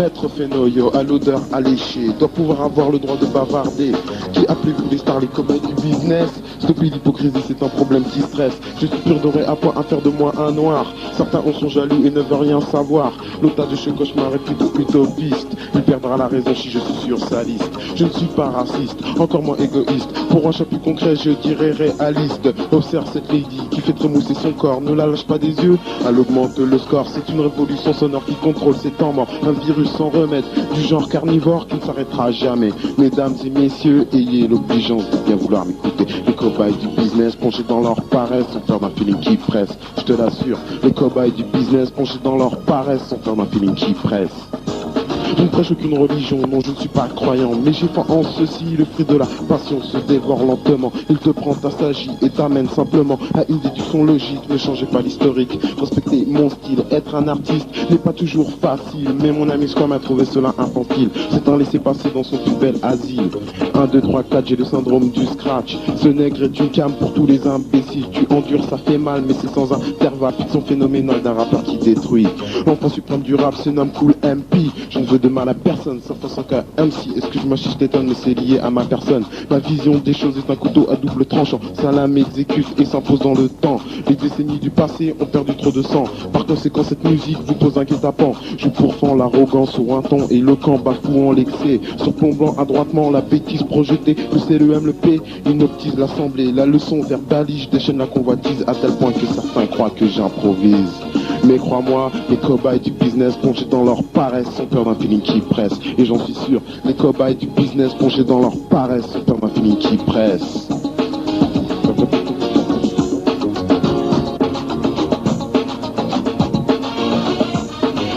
Maître Fenoyo, à l'odeur alléchée, doit pouvoir avoir le droit de bavarder. Qui appelez-vous les stars, les cobayes du business? Stopper l'hypocrisie, c'est un problème qui stresse. Je suis sûr d'aurer à point à faire de moi un noir. Certains en sont jaloux et ne veulent rien savoir. L'otage de ce cauchemar est plutôt utopiste. Il perdra la raison si je suis sur sa liste. Je ne suis pas raciste, encore moins égoïste. Pour un chat plus concret, je dirais réaliste. Observe cette lady qui fait tremousser son corps. Ne la lâche pas des yeux, elle augmente le score. C'est une révolution sonore qui contrôle ses temps morts. Un virus sans remède, du genre carnivore qui ne s'arrêtera jamais. Mesdames et messieurs, ayez l'obligeance de bien vouloir m'écouter. Les cobayes du business plongés dans leur paresse sans faire d'un feeling qui presse. Je te l'assure, les cobayes du business plongés dans leur paresse sans faire d'un feeling qui presse. Je ne prêche aucune religion, non je ne suis pas croyant. Mais j'ai foi en ceci, le fruit de la passion se dévore lentement. Il te prend, t'assagit et t'amène simplement à une déduction logique. Ne changez pas l'historique, respectez mon style. Être un artiste n'est pas toujours facile, mais mon ami Squam a trouvé cela infantile. C'est un laisser-passer dans son plus bel asile. 1, 2, 3, 4, j'ai le syndrome du scratch. Ce nègre est une cam pour tous les imbéciles. Tu endures, ça fait mal, mais c'est sans intervalle. Fiction phénoménale d'un rappeur qui détruit. L'enfant suprême du rap se nomme Cool MP. Je ne veux de mal à personne, sauf en tant qu'un MC. Est-ce que je m'achète, je t'étonne, mais c'est lié à ma personne. Ma vision des choses est un couteau à double tranchant. Ça la m'exécute et s'impose dans le temps. Les décennies du passé ont perdu trop de sang. Par conséquent, cette musique vous pose un guet-apens. Je pourfends l'arrogance sur un ton éloquent, bafouant l'excès, surplombant adroitement la bêtise projetée. Le C, le M, le P, inoptise l'assemblée. La leçon verbalise, je déchaîne la convoitise à tel point que certains croient que j'improvise. Mais crois-moi, les cobayes du business plongés dans leur paresse sans peur d'un feeling qui presse. Et j'en suis sûr, les cobayes du business plongés dans leur paresse sans peur d'un feeling qui presse.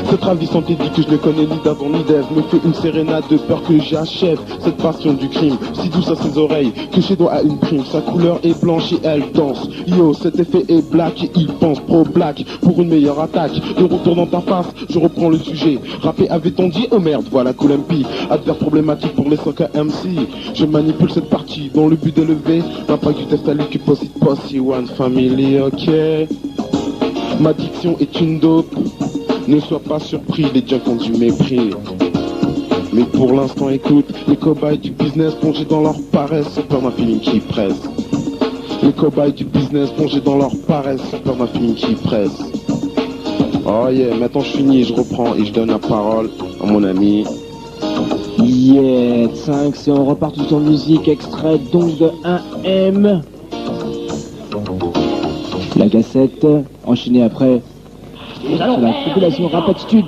Cette ravissante dit que je ne connais ni d'avant ni d'Ève me fait une sérénade de peur que j'achève cette passion du crime, si douce à ses oreilles que chez doigts à une prime. Sa couleur est blanche et elle danse. Yo, cet effet est black et il pense pro-black pour une meilleure attaque. De retour dans ta face, je reprends le sujet. Rappé avait-on dit? Oh merde, voilà Cool MP. Adverbe problématique pour les 5 MC. Je manipule cette partie dans le but d'élever l'impact du test à lui qui possède Posse One Family, ok. Ma diction est une dope. Ne sois pas surpris, les gens ont du mépris. Mais pour l'instant écoute, les cobayes du business plongés dans leur paresse sans peur d'un feeling qui presse. Les cobayes du business plongés dans leur paresse sans peur d'un feeling qui presse. Oh yeah, maintenant je finis et je reprends et je donne la parole à mon ami. Yeah, 5, c'est on repart tout en musique, extrait donc de 1M. La cassette, enchaînée après. La population Rapatitude.